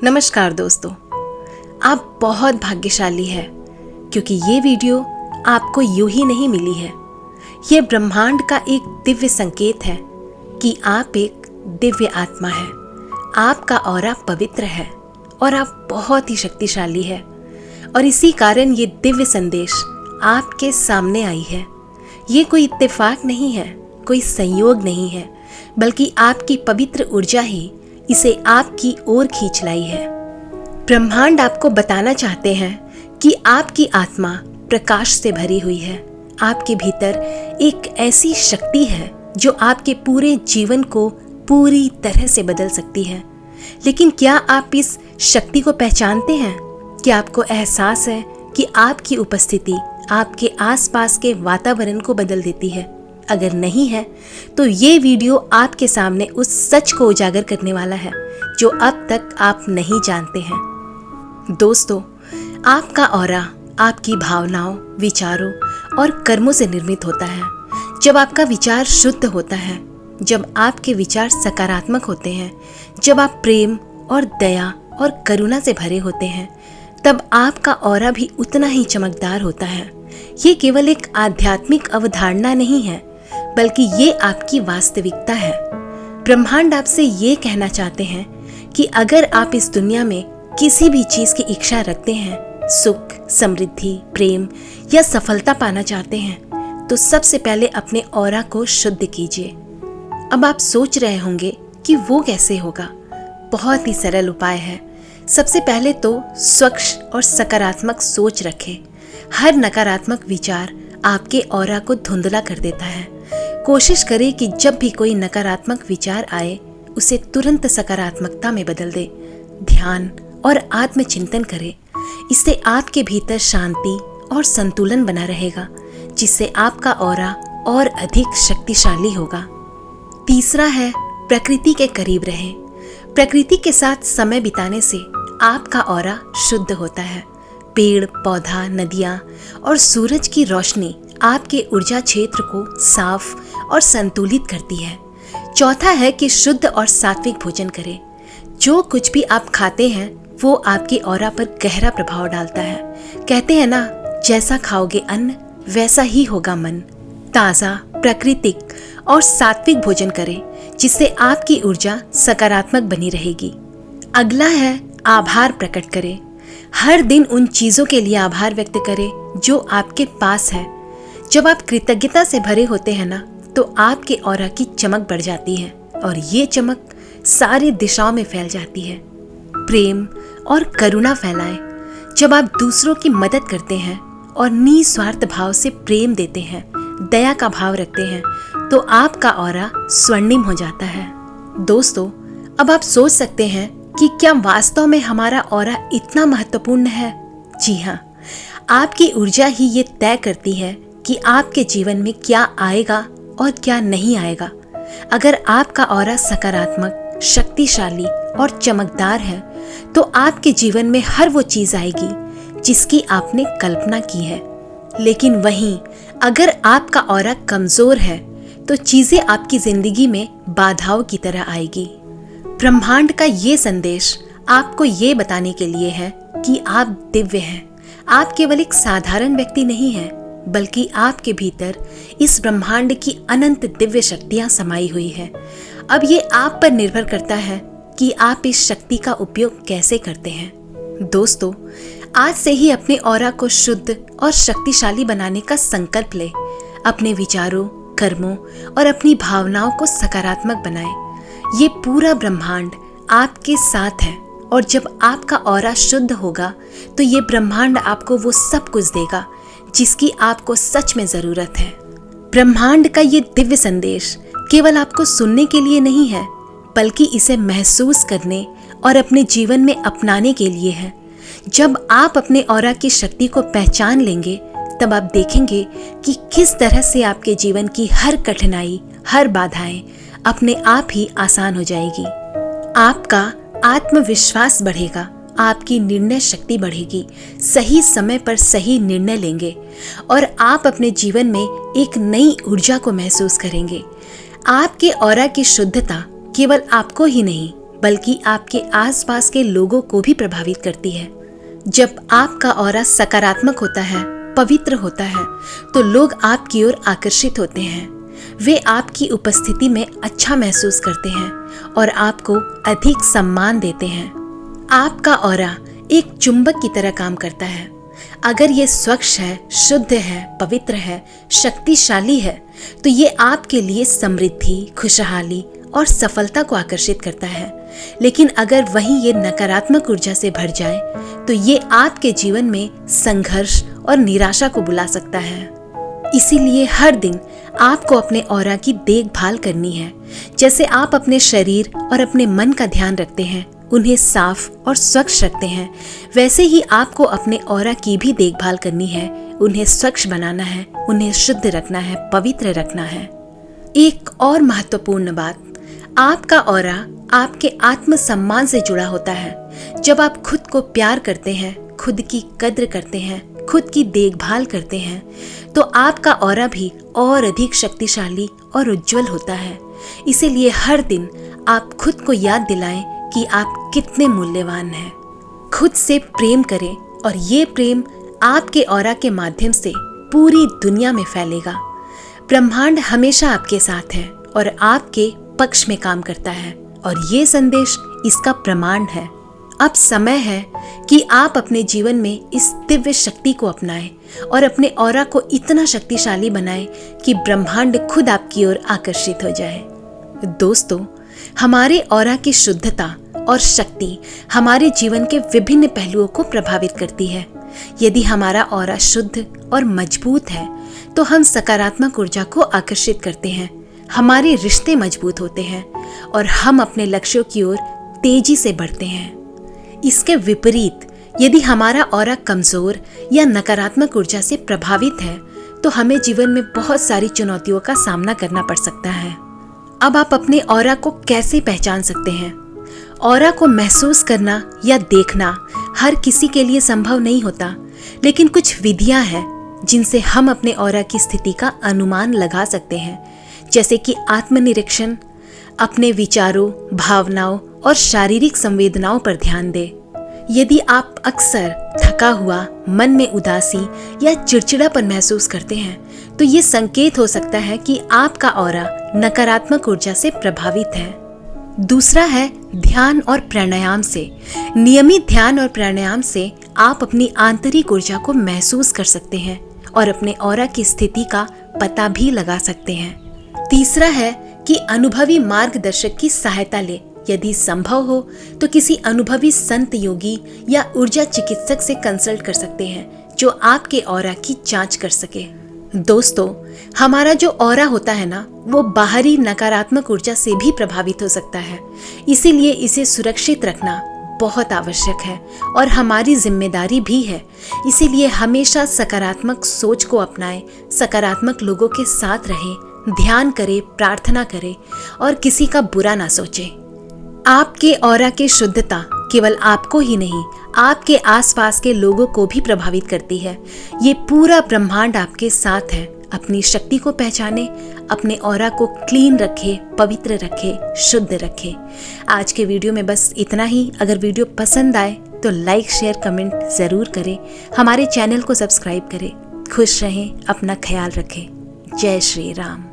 नमस्कार दोस्तों, आप बहुत भाग्यशाली हैं क्योंकि ये वीडियो आपको यूं ही नहीं मिली है। ये ब्रह्मांड का एक दिव्य संकेत है कि आप एक दिव्य आत्मा है। आपका ऑरा पवित्र है और आप बहुत ही शक्तिशाली है और इसी कारण ये दिव्य संदेश आपके सामने आई है। ये कोई इत्तेफाक नहीं है, कोई संयोग नहीं है, बल्कि आपकी पवित्र ऊर्जा ही इसे आपकी ओर खींच लाई है। ब्रह्मांड आपको बताना चाहते हैं कि आपकी आत्मा प्रकाश से भरी हुई है। आपके भीतर एक ऐसी शक्ति है जो आपके पूरे जीवन को पूरी तरह से बदल सकती है। लेकिन क्या आप इस शक्ति को पहचानते हैं? क्या आपको एहसास है कि आपकी उपस्थिति आपके आसपास के वातावरण को बदल देती है? अगर नहीं है तो ये वीडियो आपके सामने उस सच को उजागर करने वाला है जो अब तक आप नहीं जानते हैं। दोस्तों, आपका ऑरा आपकी भावनाओं, विचारों और कर्मों से निर्मित होता है। जब आपका विचार शुद्ध होता है, जब आपके विचार सकारात्मक होते हैं, जब आप प्रेम और दया और करुणा से भरे होते हैं, तब आपका ऑरा भी उतना ही चमकदार होता है। ये केवल एक आध्यात्मिक अवधारणा नहीं है, बल्कि ये आपकी वास्तविकता है। ब्रह्मांड आपसे ये कहना चाहते हैं कि अगर आप इस दुनिया में किसी भी चीज की इच्छा रखते हैं, सुख, समृद्धि, प्रेम या सफलता पाना चाहते हैं, तो सबसे पहले अपने ऑरा को शुद्ध कीजिए। अब आप सोच रहे होंगे कि वो कैसे होगा? बहुत ही सरल उपाय है। सबसे पहले तो स्वच्छ और सकारात्मक सोच रखें। हर नकारात्मक विचार आपके ऑरा को धुंधला कर देता है। कोशिश करें कि जब भी कोई नकारात्मक विचार आए, उसे तुरंत सकारात्मकता में बदल दे। ध्यान और आत्मचिंतन करें। इससे आपके भीतर शांति और संतुलन बना रहेगा, जिससे आपका ऑरा और अधिक शक्तिशाली होगा। तीसरा है, प्रकृति के करीब रहें। प्रकृति के साथ समय बिताने से आपका ऑरा शुद्ध होता है। पेड़, पौधा, नदियाँ और सूरज की रोशनी आपके ऊर्जा क्षेत्र को साफ और संतुलित करती है। चौथा है कि शुद्ध और सात्विक भोजन करें। जो कुछ भी आप खाते हैं वो आपके ऑरा पर गहरा प्रभाव डालता है। कहते हैं ना, जैसा खाओगे अन्न वैसा ही होगा मन। ताज़ा, प्राकृतिक और सात्विक भोजन करें, जिससे आपकी ऊर्जा सकारात्मक बनी रहेगी। अगला है, आभार प्रकट करें। हर दिन उन चीज़ों के लिए आभार व्यक्त करें जो आपके पास है। जब आप कृतज्ञता से भरे होते हैं ना, तो आपके ऑरा की चमक बढ़ जाती है और ये चमक सारी दिशाओं में फैल जाती है। प्रेम और करुणा फैलाएं। जब आप दूसरों की मदद करते हैं और निस्वार्थ भाव से प्रेम देते हैं, दया का भाव रखते हैं, तो आपका ऑरा स्वर्णिम हो जाता है। दोस्तों, अब आप सोच सकते हैं कि क्या वास्तव में हमारा ऑरा इतना महत्वपूर्ण है? जी हाँ, आपकी ऊर्जा ही ये तय करती है कि आपके जीवन में क्या आएगा और क्या नहीं आएगा। अगर आपका ऑरा सकारात्मक, शक्तिशाली और चमकदार है, तो आपके जीवन में हर वो चीज आएगी जिसकी आपने कल्पना की है। लेकिन वहीं अगर आपका ऑरा कमजोर है, तो चीजें आपकी जिंदगी में बाधाओं की तरह आएगी। ब्रह्मांड का ये संदेश आपको ये बताने के लिए है कि आप दिव्य हैं। आप केवल एक साधारण व्यक्ति नहीं हैं, बल्कि आपके भीतर इस ब्रह्मांड की अनंत दिव्य शक्तियां समाई हुई है। अब ये आप पर निर्भर करता है कि आप इस शक्ति का उपयोग कैसे करते हैं। दोस्तों, आज से ही अपने ऑरा को शुद्ध और शक्तिशाली बनाने का संकल्प लें। अपने विचारों, कर्मों और अपनी भावनाओं को सकारात्मक बनाएं। ये पूरा ब्रह्मांड आपके साथ है और जब आपका ऑरा शुद्ध होगा, तो ये ब्रह्मांड आपको वो सब कुछ देगा जिसकी आपको सच में जरूरत है। ब्रह्मांड का ये दिव्य संदेश केवल आपको सुनने के लिए नहीं है, बल्कि इसे महसूस करने और अपने जीवन में अपनाने के लिए है। जब आप अपने ऑरा की शक्ति को पहचान लेंगे, तब आप देखेंगे कि किस तरह से आपके जीवन की हर कठिनाई, हर बाधाएं अपने आप ही आसान हो जाएगी। आपका आत्मविश्वास बढ़ेगा, आपकी निर्णय शक्ति बढ़ेगी, सही समय पर सही निर्णय लेंगे और आप अपने जीवन में एक नई ऊर्जा को महसूस करेंगे। आपके ऑरा की शुद्धता केवल आपको ही नहीं, बल्कि आपके आसपास के लोगों को भी प्रभावित करती है। जब आपका ऑरा सकारात्मक होता है, पवित्र होता है, तो लोग आपकी ओर आकर्षित होते हैं। वे आपकी उपस्थिति में अच्छा महसूस करते हैं और आपको अधिक सम्मान देते हैं। आपका ऑरा एक चुंबक की तरह काम करता है। अगर ये स्वच्छ है, शुद्ध है, पवित्र है, शक्तिशाली है, तो ये आपके लिए समृद्धि, खुशहाली और सफलता को आकर्षित करता है। लेकिन अगर वहीं ये नकारात्मक ऊर्जा से भर जाए, तो ये आपके जीवन में संघर्ष और निराशा को बुला सकता है। इसीलिए हर दिन आपको अपने ऑरा की देखभाल करनी है। जैसे आप अपने शरीर और अपने मन का ध्यान रखते हैं, उन्हें साफ और स्वच्छ रखते हैं, वैसे ही आपको अपने ऑरा की भी देखभाल करनी है। उन्हें स्वच्छ बनाना है, उन्हें शुद्ध रखना है, पवित्र रखना है। एक और महत्वपूर्ण बात, आपका ऑरा आपके आत्मसम्मान से जुड़ा होता है। जब आप खुद को प्यार करते हैं, खुद की कद्र करते हैं, खुद की देखभाल करते हैं, तो आपका ऑरा भी और अधिक शक्तिशाली और उज्जवल होता है। इसीलिए हर दिन आप खुद को याद दिलाएं कि आप कितने मूल्यवान हैं। खुद से प्रेम करें और ये प्रेम आपके ऑरा के माध्यम से पूरी दुनिया में फैलेगा। ब्रह्मांड हमेशा आपके साथ है और आपके पक्ष में काम करता है, और ये संदेश इसका प्रमाण है। अब समय है कि आप अपने जीवन में इस दिव्य शक्ति को अपनाएं और अपने ऑरा को इतना शक्तिशाली बनाएं कि ब्रह्मांड खुद आपकी ओर आकर्षित हो जाए। दोस्तों, हमारे ऑरा की शुद्धता और शक्ति हमारे जीवन के विभिन्न पहलुओं को प्रभावित करती है। यदि हमारा ऑरा शुद्ध और मजबूत है, तो हम सकारात्मक ऊर्जा को आकर्षित करते हैं, हमारे रिश्ते मजबूत होते हैं और हम अपने लक्ष्यों की ओर तेजी से बढ़ते हैं। इसके विपरीत, यदि हमारा ऑरा कमजोर या नकारात्मक ऊर्जा से प्रभावित है, तो हमें जीवन में बहुत सारी चुनौतियों का सामना करना पड़ सकता है। अब आप अपने ऑरा को कैसे पहचान सकते हैं? ऑरा को महसूस करना या देखना हर किसी के लिए संभव नहीं होता, लेकिन कुछ विधियां हैं जिनसे हम अपने ऑरा की स्थिति का अनुमान लगा सकते हैं, जैसे कि आत्मनिरीक्षण, अपने विचारों, भावनाओं और शारीरिक संवेदनाओं पर ध्यान दें। यदि आप अक्सर थका हुआ, मन में उदासी या चिड़चिड़ापन महसूस करते हैं, तो ये संकेत हो सकता है कि आपका ऑरा नकारात्मक ऊर्जा से प्रभावित है। दूसरा है ध्यान और प्राणायाम से। नियमित ध्यान और प्राणायाम से आप अपनी आंतरिक ऊर्जा को महसूस कर सकते हैं और अपने ऑरा की स्थिति का पता भी लगा सकते हैं। तीसरा है कि अनुभवी मार्गदर्शक की सहायता ले। यदि संभव हो तो किसी अनुभवी संत, योगी या ऊर्जा चिकित्सक से कंसल्ट कर सकते हैं, जो आपके ऑरा की जांच कर सके। दोस्तों, हमारा जो ऑरा होता है ना, वो बाहरी नकारात्मक ऊर्जा से भी प्रभावित हो सकता है। इसीलिए इसे सुरक्षित रखना बहुत आवश्यक है और हमारी जिम्मेदारी भी है। इसीलिए हमेशा सकारात्मक सोच को अपनाएं, सकारात्मक लोगों के साथ रहें, ध्यान करें, प्रार्थना करें और किसी का बुरा ना सोचें। आपके ऑरा की शुद्धता केवल आपको ही नहीं, आपके आसपास के लोगों को भी प्रभावित करती है। ये पूरा ब्रह्मांड आपके साथ है। अपनी शक्ति को पहचाने, अपने ऑरा को क्लीन रखे, पवित्र रखे, शुद्ध रखे। आज के वीडियो में बस इतना ही। अगर वीडियो पसंद आए तो लाइक, शेयर, कमेंट ज़रूर करें। हमारे चैनल को सब्सक्राइब करें। खुश रहें, अपना ख्याल रखें। जय श्री राम।